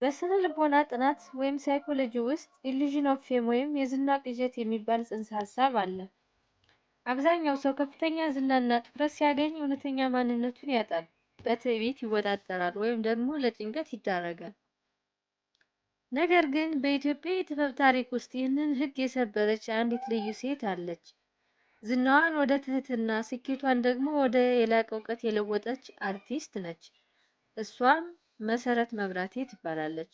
በስነ ልቦና ጥናት ወይም ሳይኮሎጂ ውስጥ ኢሉዥን ኦፍ ፌም ወይም የዝና ቅዠት የሚባል ጽንሰ ሀሳብ አለ። አብዛኛው ሰው ከፍተኛ ዝናና ትኩረት ሲያገኝ እውነተኛ ማንነቱን ያጣል፣ በትዕቢት ይወጣጠራል ወይም ደግሞ ለጭንቀት ይዳረጋል። ነገር ግን በኢትዮጵያ የጥበብ ታሪክ ውስጥ ይህንን ሕግ የሰበረች አንዲት ልዩ ሴት አለች። ዝናዋን ወደ ትህትና፣ ስኬቷን ደግሞ ወደ የላቀ እውቀት የለወጠች አርቲስት ነች። እሷም መሰረት መብራቴ ትባላለች።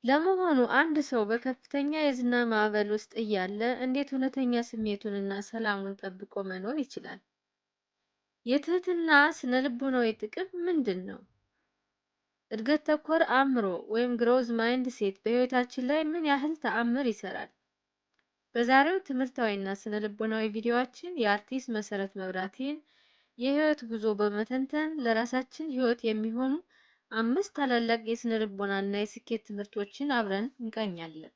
ለመሆኑ አንድ ሰው በከፍተኛ የዝና ማዕበል ውስጥ እያለ እንዴት እውነተኛ ስሜቱንና ሰላሙን ጠብቆ መኖር ይችላል? የትህትና ስነ-ልቦናዊ ጥቅም ምንድን ነው? እድገት ተኮር አእምሮ ወይም ግሮዝ ማይንድ ሴት በህይወታችን ላይ ምን ያህል ተአምር ይሰራል? በዛሬው ትምህርታዊና ስነ-ልቦናዊ ቪዲዮአችን የአርቲስት መሰረት መብራቴን የህይወት ጉዞ በመተንተን ለራሳችን ህይወት የሚሆኑ 5 ታላላቅ የስነ-ልቦናና የስኬት ትምህርቶችን አብረን እንቃኛለን።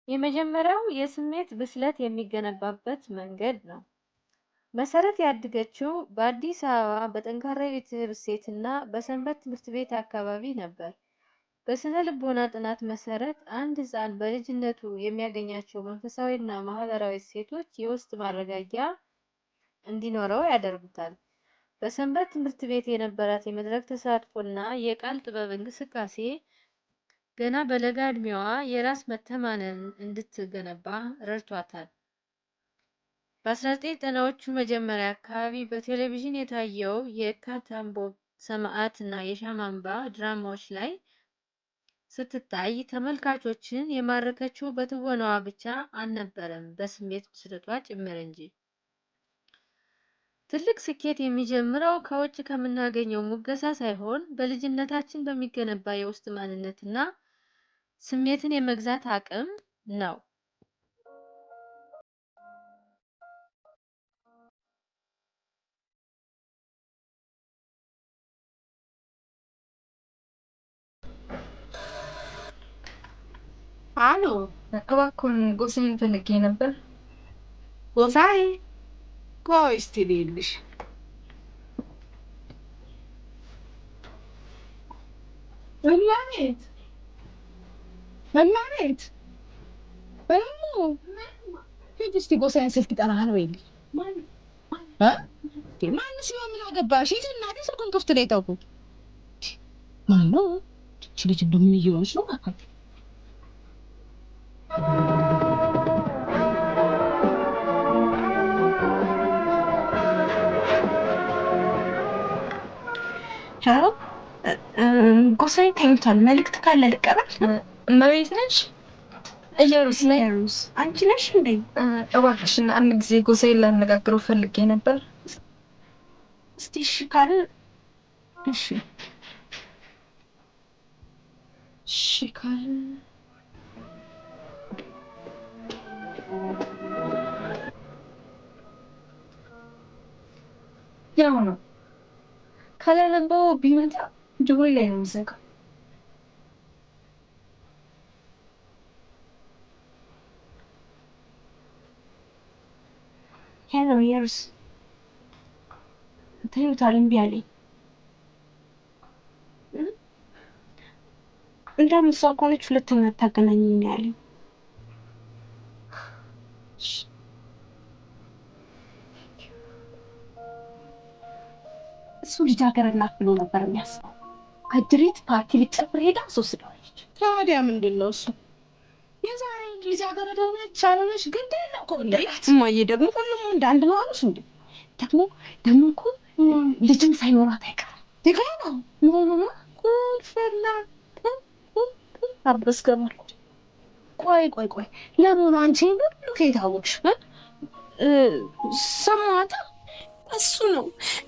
የመጀመሪያው የስሜት ብስለት የሚገነባበት መንገድ ነው። መሰረት ያደገችው በአዲስ አበባ በጠንካራ የቤተሰብ እሴትና በሰንበት ትምህርት ቤት አካባቢ ነበር። በስነ ልቦና ጥናት መሰረት አንድ ህፃን በልጅነቱ የሚያገኛቸው መንፈሳዊና ማህበራዊ እሴቶች የውስጥ ማረጋጊያ እንዲኖረው ያደርጉታል። በሰንበት ትምህርት ቤት የነበራት የመድረክ ተሳትፎና የቃል ጥበብ እንቅስቃሴ ገና በለጋ እድሜዋ የራስ መተማመንን እንድትገነባ ረድቷታል። በ1990ዎቹ መጀመሪያ አካባቢ በቴሌቪዥን የታየው የካ ታምቦ ሰማዕት እና የሻማ አምባ ድራማዎች ላይ ስትታይ ተመልካቾችን የማረከችው በትወናዋ ብቻ አልነበረም፣ በስሜት ብስለቷ ጭምር እንጂ። ትልቅ ስኬት የሚጀምረው ከውጭ ከምናገኘው ሙገሳ ሳይሆን በልጅነታችን በሚገነባ የውስጥ ማንነትና ስሜትን የመግዛት አቅም ነው። አሎ፣ እባክዎን ጎሳዬን ፈልጌ ነበር። ጎሳዬ? ቆይ እስቲ ልይልሽ። እማቤት እማቤት፣ ሂጂ እስቲ ጎሳዬን ስልክ ይጠራሃል በይልኝ። ማንስ ነው? ምን አገባሽ? ሂጂ እናቴ፣ ስልኩን ክፍት ላይ ተውኩ። ማነው? ይቺ ልጅ እንደምን እየሆነች ነው? ሄሎ፣ ጎሳዬ ተኝቷል። መልዕክት ካለ ልቀበል? እመቤት ነሽ? ኢየሩስ ነኝ። ኢየሩስ፣ አንቺ ነሽ እንዴ? እባክሽን አንድ ጊዜ ጎሳዬን ላነጋግረው ፈልጌ ነበር። እስቲ እሺ ካለ እሺ። እሺ ካለ ያው ነው። ካላነበው ቢመጣ ጆሮዬ ላይ ነው የሚዘጋው። ሄሎ ኢየሩስ፣ ተኝቷል። እምቢ አለኝ። እንደምሷ ከሆነች ሁለተኛ አታገናኘኝ ነው ያለኝ። እሱ ልጃገረድ ናት ብሎ ነበር የሚያስበው። አድሬት ፓርቲ ልትጨፍር ሄዳ አስወስደዋለች። ታዲያ ምንድን ነው እሱ? የዛሬ ልጃገረድ ሆነች አልሆነች ግድ የለም እኮ። እማዬ ደግሞ ሁሉም ወንድ አንድ ነው አሉሽ እንዴ? ደግሞ እኮ ልጅም ሳይኖራት አይቀርም። ይገባ ቁልፍና አበስገባል። ቆይ ለመሆኑ አንቺ ሁሉ ከየት አወቅሽ? ሰማታ እሱ ነው፣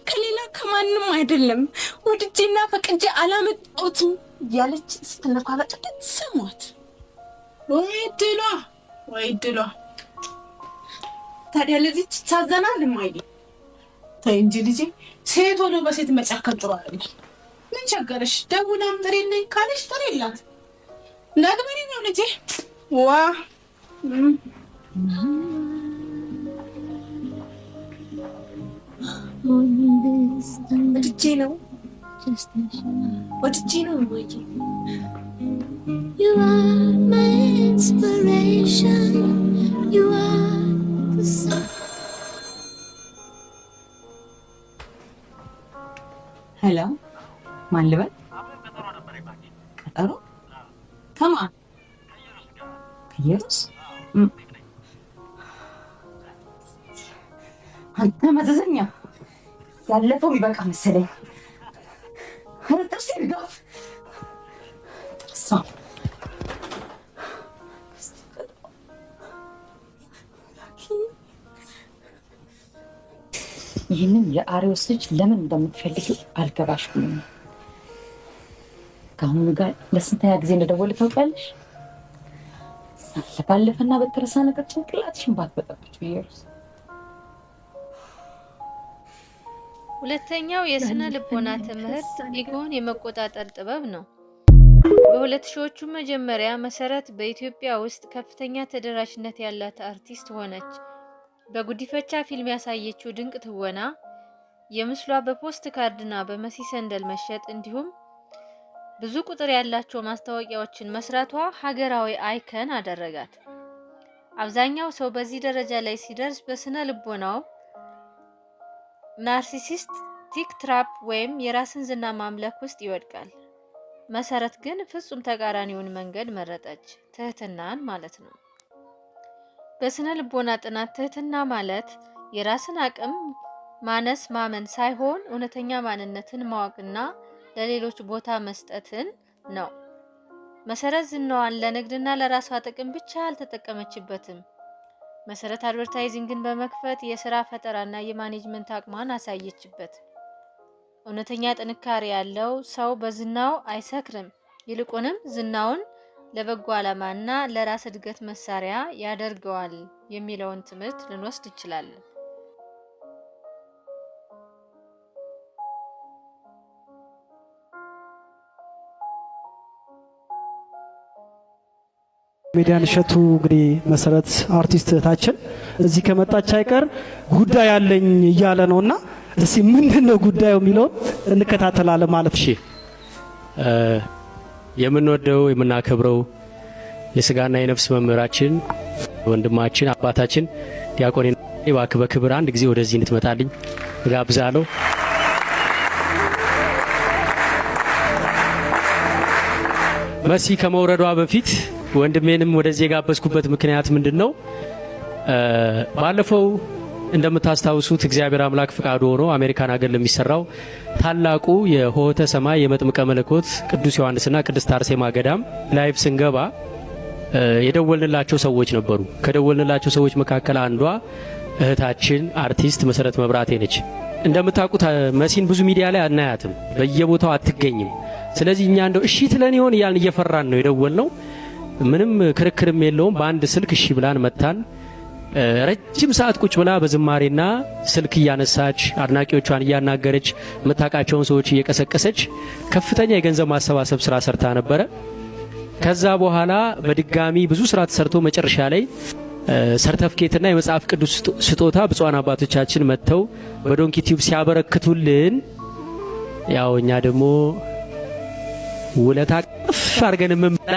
ከሌላ ከማንም አይደለም። ወድጄና ፈቅጄ አላመጣሁትም እያለች ስትነፋረቅ ሰማት። ወይ ድሏ። ታዲያ ለዚህ ትታዘናል? እማዬ ተይ እንጂ ልጄ፣ ሴት ሆኖ በሴት መጨከን ጥሩ አይደለም። ምን ቸገረሽ? ደውላም ጥሪልኝ ካለሽ ጥሪላት። ነግበኔ ነው ልጄ ዋ ወድጄ ነው ወይ You are my inspiration. You are the sun. Hello. ማን ልበል? ቀጠሮ? ከማን? ከኢየሩስ? አንተ መዘዘኛ ያለፈው ይበቃ መሰለኝ። ኧረ ጥርሴ ልጋፍ። ይህንን የአሪዎስ ልጅ ለምን እንደምትፈልጊ አልገባሽም። ከአሁኑ ጋር ለስንተኛ ጊዜ እንደደወለ ታውቂያለሽ? ባለፈና በተረሳ ነገር ጭንቅላትሽን ባትበጠብጭ ብዬሽ። ሁለተኛው የስነ ልቦና ትምህርት ኢጎን የመቆጣጠር ጥበብ ነው። በሁለት ሺዎቹ መጀመሪያ መሰረት በኢትዮጵያ ውስጥ ከፍተኛ ተደራሽነት ያላት አርቲስት ሆነች። በጉዲፈቻ ፊልም ያሳየችው ድንቅ ትወና የምስሏ በፖስት ካርድና በመሲ ሰንደል መሸጥ እንዲሁም ብዙ ቁጥር ያላቸው ማስታወቂያዎችን መስራቷ ሀገራዊ አይከን አደረጋት። አብዛኛው ሰው በዚህ ደረጃ ላይ ሲደርስ በስነ ልቦናው ናርሲሲስቲክ ትራፕ ወይም የራስን ዝና ማምለክ ውስጥ ይወድቃል። መሰረት ግን ፍጹም ተቃራኒውን መንገድ መረጠች፣ ትህትናን ማለት ነው። በስነ ልቦና ጥናት ትህትና ማለት የራስን አቅም ማነስ ማመን ሳይሆን እውነተኛ ማንነትን ማወቅና ለሌሎች ቦታ መስጠትን ነው። መሰረት ዝናዋን ለንግድና ለራሷ ጥቅም ብቻ አልተጠቀመችበትም። መሰረት አድቨርታይዚንግን በመክፈት የሥራ ፈጠራና የማኔጅመንት አቅሟን አሳየችበት። እውነተኛ ጥንካሬ ያለው ሰው በዝናው አይሰክርም፣ ይልቁንም ዝናውን ለበጎ ዓላማና ለራስ እድገት መሳሪያ ያደርገዋል የሚለውን ትምህርት ልንወስድ እንችላለን። ሜዲያን እሸቱ እንግዲህ መሰረት አርቲስት እህታችን እዚህ ከመጣች አይቀር ጉዳይ አለኝ እያለ ነውና እስቲ ምንድነው ጉዳዩ የሚለውን እንከታተላለን ማለት እሺ። የምንወደው የምናከብረው የስጋና የነፍስ መምህራችን ወንድማችን አባታችን ዲያቆን እባክህ በክብር አንድ ጊዜ ወደዚህ እንድትመጣልኝ እጋብዛለሁ። መሲ ከመውረዷ በፊት ወንድሜንም ወደዚህ የጋበዝኩበት ምክንያት ምንድነው? ባለፈው እንደምታስታውሱት እግዚአብሔር አምላክ ፍቃዱ ሆኖ አሜሪካን ሀገር ለሚሰራው ታላቁ የሆተ ሰማይ የመጥምቀ መለኮት ቅዱስ ዮሐንስና ቅድስት አርሴማ ገዳም ላይቭ ስንገባ የደወልንላቸው ሰዎች ነበሩ። ከደወልንላቸው ሰዎች መካከል አንዷ እህታችን አርቲስት መሰረት መብራቴ ነች። እንደምታውቁት መሲን ብዙ ሚዲያ ላይ አናያትም፣ በየቦታው አትገኝም። ስለዚህ እኛ እንደው እሺ ትለን ይሆን እያልን እየፈራን ነው የደወልነው። ምንም ክርክርም የለውም። በአንድ ስልክ እሺ ብላን መጣን። ረጅም ሰዓት ቁጭ ብላ በዝማሬና ስልክ እያነሳች አድናቂዎቿን እያናገረች የምታውቃቸውን ሰዎች እየቀሰቀሰች ከፍተኛ የገንዘብ ማሰባሰብ ስራ ሰርታ ነበረ። ከዛ በኋላ በድጋሚ ብዙ ስራ ተሰርቶ መጨረሻ ላይ ሰርተፍኬትና የመጽሐፍ ቅዱስ ስጦታ ብፁዓን አባቶቻችን መጥተው በዶንኪ ቲዩብ ሲያበረክቱልን ያው እኛ ደግሞ ውለታ ቀፍ አድርገን የምንበላ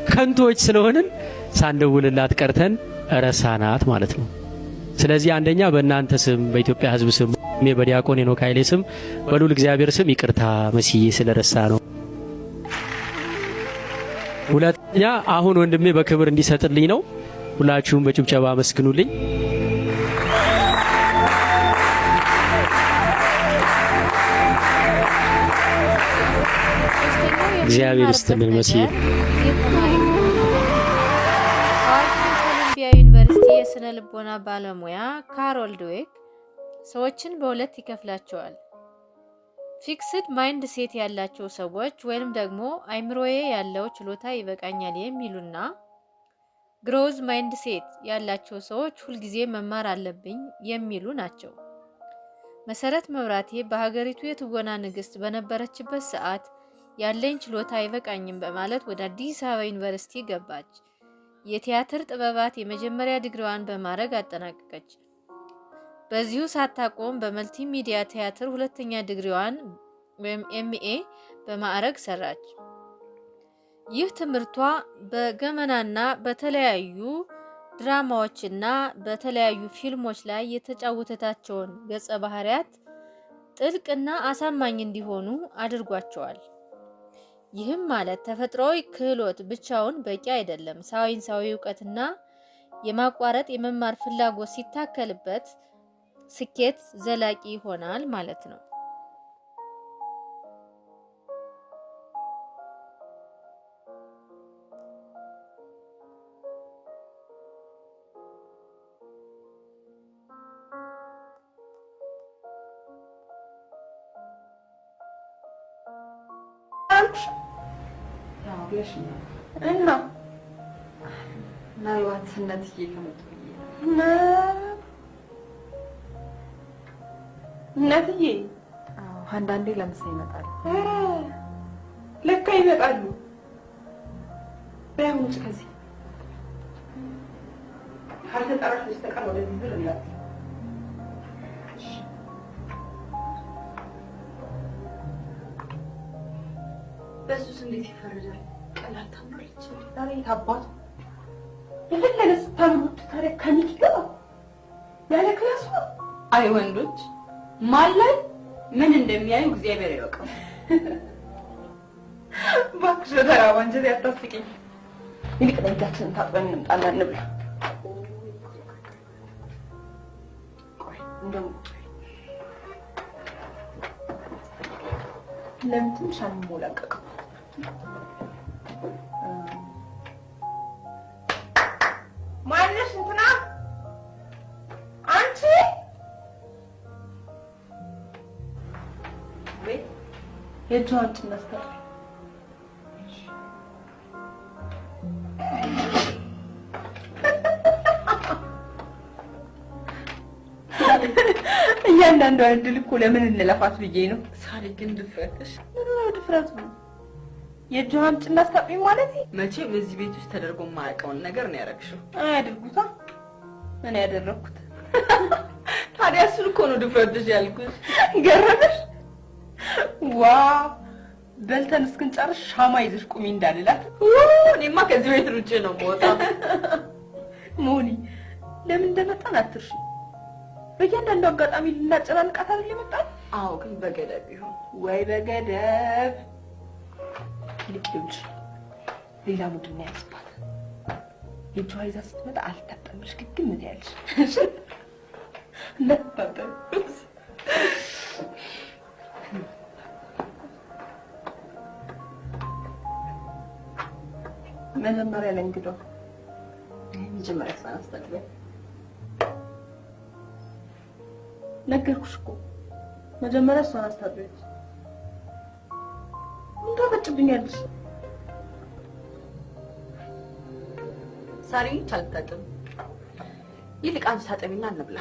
ከንቶች ስለሆንን ሳንደውልላት ቀርተን ረሳናት ማለት ነው። ስለዚህ አንደኛ በእናንተ ስም በኢትዮጵያ ሕዝብ ስም በዲያቆን ሄኖክ ኃይሌ ስም በሉል እግዚአብሔር ስም ይቅርታ መስዬ ስለረሳ ነው። ሁለተኛ አሁን ወንድሜ በክብር እንዲሰጥልኝ ነው። ሁላችሁም በጭብጨባ አመስግኑልኝ። እግዚአብሔር ይስጥልን መስዬ። ኮሎምቢያ ዩኒቨርሲቲ የስነ ልቦና ባለሙያ ካሮል ድዌክ ሰዎችን በሁለት ይከፍላቸዋል። ፊክስድ ማይንድ ሴት ያላቸው ሰዎች ወይንም ደግሞ አይምሮዬ ያለው ችሎታ ይበቃኛል የሚሉና ግሮዝ ማይንድ ሴት ያላቸው ሰዎች ሁልጊዜ መማር አለብኝ የሚሉ ናቸው። መሰረት መብራቴ በሀገሪቱ የትወና ንግስት በነበረችበት ሰዓት ያለኝ ችሎታ አይበቃኝም በማለት ወደ አዲስ አበባ ዩኒቨርሲቲ ገባች። የቲያትር ጥበባት የመጀመሪያ ዲግሪዋን በማድረግ አጠናቀቀች። በዚሁ ሳታቆም በመልቲ ሚዲያ ቲያትር ሁለተኛ ዲግሪዋን ወይም ኤምኤ በማዕረግ ሰራች። ይህ ትምህርቷ በገመናና በተለያዩ ድራማዎችና በተለያዩ ፊልሞች ላይ የተጫወተታቸውን ገጸ ባህሪያት ጥልቅና አሳማኝ እንዲሆኑ አድርጓቸዋል። ይህም ማለት ተፈጥሯዊ ክህሎት ብቻውን በቂ አይደለም። ሳይንሳዊ ዕውቀትና የማቋረጥ የመማር ፍላጎት ሲታከልበት ስኬት ዘላቂ ይሆናል ማለት ነው። እና ምናልባት እናትዬ ከመጡ እናትዬ አንዳንዴ ለምሳ ይመጣሉ። ለካ ይመጣሉ። በያም ውጭ ከዚህ ካልተጠራሽ በስተቀር ወደዚህ ብር እንዳት በሱስ እንዴት ይፈረዳል? ቀላል ታምራለች። ዛሬ ታባቱ የፈለገ ስታምሩት ታዲያ ከሚኪ ጋር ያለ ክላሱ። አይ ወንዶች ማን ላይ ምን እንደሚያዩ እግዚአብሔር ያውቃል። እባክሽ በተራባ እንጀት ያታስቂኝ። ይልቅ እጃችንን ታጥበን እንምጣና እንብላ። ቆይ እንደው ለምን ትንሽ አንሞላቀቅም? ማነሽ እንትና አንቺ ወይ የጆንት ነስተር እያንዳንዷ እድል እኮ ለምን እንለፋት ብዬ ነው። ሳሪ ግን ድፍረትሽ ምን ነው ድፍረቱ? የጆን ጭናት ታጥቢ ማለት መቼም እዚህ ቤት ውስጥ ተደርጎ የማያውቀውን ነገር ነው ያደረግሽው። አያድርጉታ ምን ያደረኩት ታዲያ? እሱን እኮ ነው ድፍረትሽ ያልኩሽ። ገረመሽ? ዋ በልተን እስክንጨርስ ሻማ ይዘሽ ቁሚ እንዳልላት። እኔማ ከዚህ ቤት ሩጬ ነው የምወጣው። ሞኒ ለምን እንደመጣን አትርሺ። በእያንዳንዱ አጋጣሚ ልናጨናንቃት አይደል የመጣን? አዎ ግን በገደብ ይሁን ወይ በገደብ ልቅልሽ ሌላ ሙድ ነው ያስባት። የጆዋ ይዛ ስትመጣ አልታጠምሽ ግግም ምን ያልሽ ለታጠም መጀመሪያ ለእንግዳው መጀመሪያ ሳናስተጥበ ነገርኩሽ እኮ መጀመሪያ እሷን አስታጥበች። ምን ታመጭብኛለሽ? ሳሪ ታልታጠብ ይልቅ አንቺ ታጠቢና እንብላ።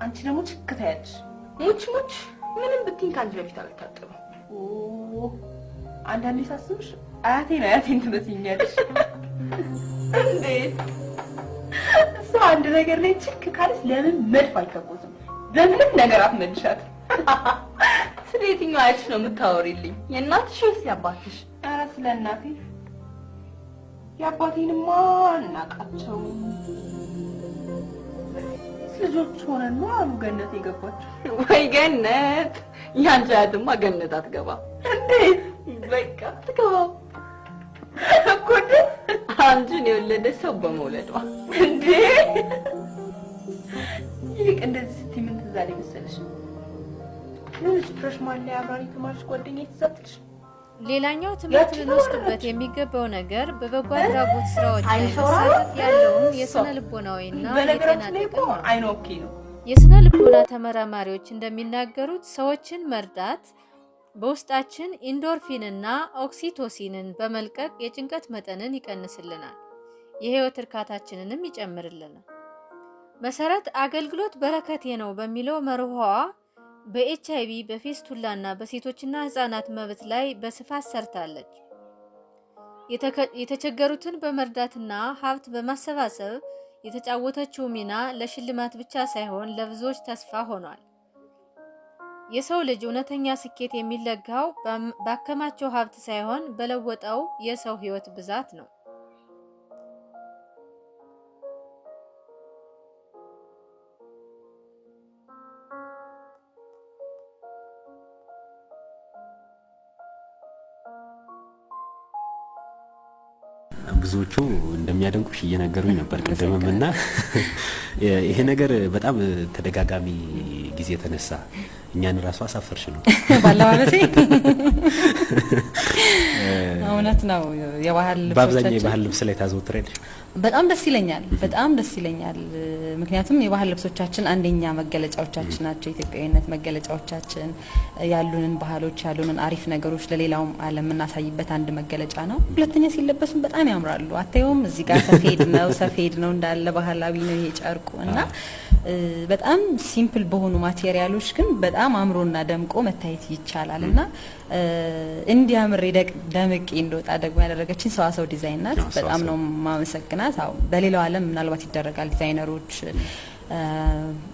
አንቺ ደግሞ ችክ ታያለሽ። ሙች ምንም ብትይኝ ከአንቺ በፊት አልታጠብም። አንዳንዴ ሳስብሽ አያቴን ትመስይኛለሽ። እንዴት እሷ አንድ ነገር ላይ ችክ ካለች ለምን መድፍ አይተኮስም? በምንም ነገር አትመልሻት። ስለ የትኛው አያትሽ ነው የምታወሪልኝ? የእናትሽ ወይስ የአባትሽ? ኧረ ስለ እናቴ። የአባቴንማ እናቃቸው ልጆች ሆነን ነው አሉ ገነት የገባችው። ወይ ገነት! ያንቺ አያትማ ገነት አትገባም። እንዴት? በቃ አትገባም እኮ አንቺን የወለደ ሰው በመውለዷ። እንዴ ይልቅ እንደዚህ ስትይ ምን ትዝ አለኝ መሰለሽ? ልጅ ፍሬሽማን ላይ አብራሪ ተማሪሽ ጓደኛዬ ትዛትልሽ። ሌላኛው ትምህርት ልንወስድበት የሚገባው ነገር በበጎ አድራጎት ስራዎች ላይ መሳተፍ ያለውን የስነ ልቦናዊና የጤና ጥቅም ነው። የስነ ልቦና ተመራማሪዎች እንደሚናገሩት ሰዎችን መርዳት በውስጣችን ኢንዶርፊንና ኦክሲቶሲንን በመልቀቅ የጭንቀት መጠንን ይቀንስልናል፣ የህይወት እርካታችንንም ይጨምርልናል። መሰረት አገልግሎት በረከቴ ነው በሚለው መርሆዋ በኤችአይቪ በፌስቱላና በሴቶችና ህፃናት መብት ላይ በስፋት ሰርታለች። የተቸገሩትን በመርዳትና ሀብት በማሰባሰብ የተጫወተችው ሚና ለሽልማት ብቻ ሳይሆን ለብዙዎች ተስፋ ሆኗል። የሰው ልጅ እውነተኛ ስኬት የሚለካው ባከማቸው ሀብት ሳይሆን በለወጠው የሰው ህይወት ብዛት ነው። ብዙዎቹ እንደሚያደንቁሽ እየነገሩኝ ነበር ቅድምምና ይሄ ነገር በጣም ተደጋጋሚ ጊዜ ተነሳ። እኛን ራሱ አሳፈርሽ ነው ባላባለሴ እውነት ነው። የባህል ልብሶች በአብዛኛው የባህል ልብስ ላይ ታዘውትሪያለሽ? በጣም ደስ ይለኛል። በጣም ደስ ይለኛል። ምክንያቱም የባህል ልብሶቻችን አንደኛ መገለጫዎቻችን ናቸው። ኢትዮጵያዊነት መገለጫዎቻችን ያሉንን ባህሎች ያሉንን አሪፍ ነገሮች ለሌላውም ዓለም እናሳይበት አንድ መገለጫ ነው። ሁለተኛ ሲለበሱም በጣም ያምራሉ። አታዩም? እዚህ ጋር ሰፌድ ነው እንዳለ ባህላዊ ነው ይሄ ጨርቁ እና በጣም ሲምፕል በሆኑ ማቴሪያሎች ግን በጣም አምሮና ደምቆ መታየት ይቻላል እና እንዲያምር ደምቄ እንደወጣ ደግሞ ያደረገችኝ ሰዋሰው ዲዛይን ናት። በጣም ነው ማመሰግናት። አዎ በሌላው ዓለም ምናልባት ይደረጋል ዲዛይነሮች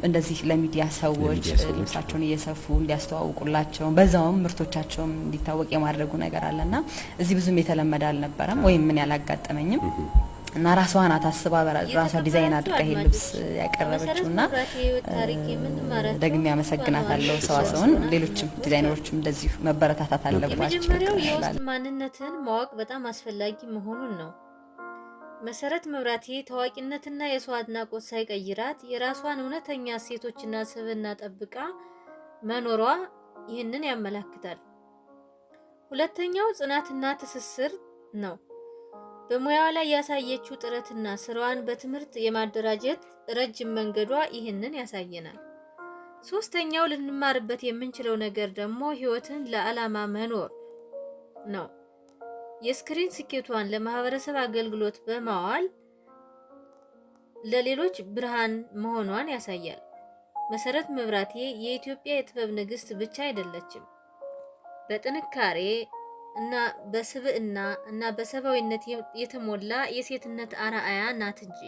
እንደዚህ ለሚዲያ ሰዎች ልብሳቸውን እየሰፉ እንዲያስተዋውቁላቸው በዛውም ምርቶቻቸውም እንዲታወቅ የማድረጉ ነገር አለና እዚህ ብዙም የተለመደ አልነበረም ወይም ምን ያላጋጠመኝም እና ራሷን አታስባ ራሷ ዲዛይን አድርጋ ይሄ ልብስ ያቀረበችውና ደግሜ አመሰግናታለሁ ሰዋሰውን። ሌሎችም ዲዛይነሮችም እንደዚሁ መበረታታት አለባቸው። የመጀመሪያው የውስጥ ማንነትን ማወቅ በጣም አስፈላጊ መሆኑን ነው። መሰረት መብራቴ ታዋቂነትና የሰው አድናቆት ሳይቀይራት የራሷን እውነተኛ እሴቶችና ስብዕና ጠብቃ መኖሯ ይህንን ያመለክታል። ሁለተኛው ጽናትና ትስስር ነው። በሙያዋ ላይ ያሳየችው ጥረትና ስራዋን በትምህርት የማደራጀት ረጅም መንገዷ ይህንን ያሳየናል። ሶስተኛው ልንማርበት የምንችለው ነገር ደግሞ ህይወትን ለዓላማ መኖር ነው። የስክሪን ስኬቷን ለማህበረሰብ አገልግሎት በማዋል ለሌሎች ብርሃን መሆኗን ያሳያል። መሰረት መብራቴ የኢትዮጵያ የጥበብ ንግስት ብቻ አይደለችም። በጥንካሬ እና በስብዕና እና በሰብአዊነት የተሞላ የሴትነት አርአያ ናት እንጂ።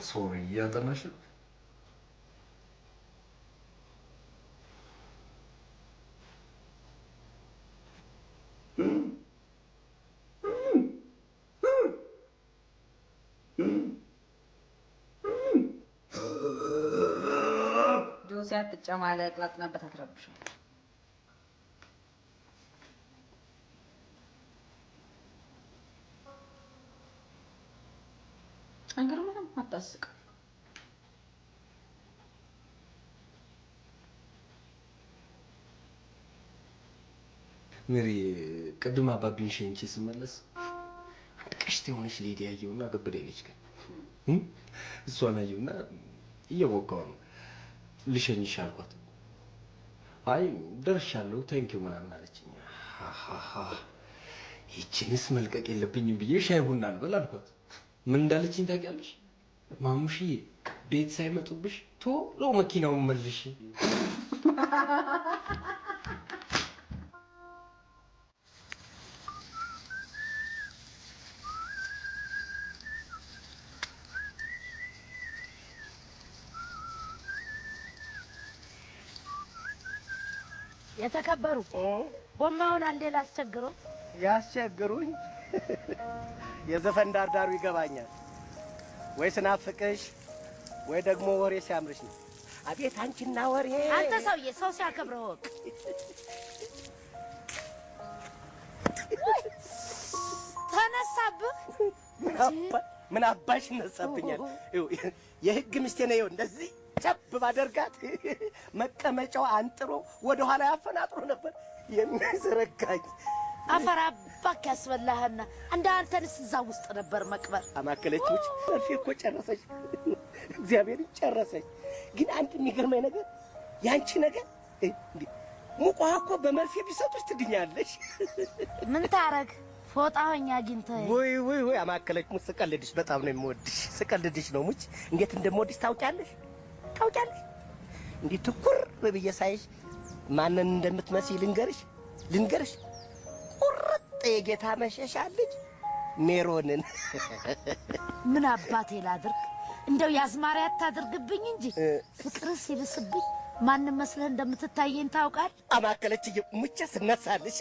ሶሪ እያጠናሽ ነው? ጆሲ አትጨማለቅ፣ ላጥናበት አትረብሽ። አንገር ምንም አታስቅ። ሜሪ ቅድም አባቢን ሸኝቼ ስመለስ አንድ ቀሽት የሆነች ሌዲ ያየውና ገበደ ልጅ ግን እሷን አየውና እየቦካው ነው ልሸኝሽ አልኳት። አይ ደርሻለሁ ቴንኪው ምናምን አለችኝ። ይቺንስ መልቀቅ የለብኝም ብዬ ሻይ ቡና እንበል አልኳት። ምን እንዳለችኝ ታውቂያለሽ? ማሙሽዬ ቤት ሳይመጡብሽ ቶሎ መኪናውን መልሽ። የተከበሩ ጎማውን አንዴ ላስቸግረው። ያስቸግሩኝ የዘፈን ዳርዳሩ ይገባኛል። ወይ ስናፍቅሽ ወይ ደግሞ ወሬ ሲያምርሽ ነው። አቤት አንቺና ወሬ! አንተ ሰውዬ ሰው ሲያከብረው ወቅ ተነሳብህ። ምን አባሽ ነሳብኛል? የህግ ሚስቴ ነው። እንደዚህ ጨብ ባደርጋት መቀመጫው አንጥሮ ወደ ኋላ ያፈናጥሮ ነበር የሚዘረጋኝ። አፈር አባክ ያስበላህና እንደ አንተንስ እዛ ውስጥ ነበር መቅበር። አማከለችውች መርፌ እኮ ጨረሰች፣ እግዚአብሔር ጨረሰች። ግን አንድ የሚገርመኝ ነገር ያንቺ ነገር ሙቋ እኮ በመርፌ ቢሰጡሽ ትድኛለሽ። ምን ታረግ ፎጣ ሆኛ አግኝተህ። ወይ አማከለች ሙች ስቀልድሽ በጣም ነው የምወድሽ። ስቀልድሽ ነው ሙች እንዴት እንደምወድሽ ታውቂያለሽ። እንዴት ትኩር ብዬ ሳይሽ ማንን እንደምትመስይ ልንገርሽ ቁርጥ የጌታ መሸሻ ልጅ ሜሮንን። ምን አባቴ ላድርግ? እንደው ያዝማሪያ አታድርግብኝ እንጂ ፍቅር ሲብስብኝ ማንም መስለህ እንደምትታየኝ ታውቃል። አማከለች ሙቼ ስነሳልሽ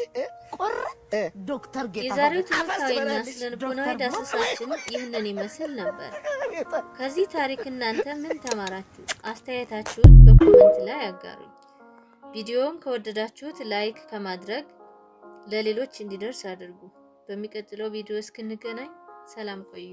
ቁርጥ ዶክተር ጌታ የዛሬው ትምህርታዊና ስነልቦናዊ ዳሰሳችን ይህንን ይመስል ነበር። ከዚህ ታሪክ እናንተ ምን ተማራችሁ? አስተያየታችሁን በኮሜንት ላይ አጋሩኝ። ቪዲዮውን ከወደዳችሁት ላይክ ከማድረግ ለሌሎች እንዲደርስ አድርጉ። በሚቀጥለው ቪዲዮ እስክንገናኝ ሰላም ቆዩ።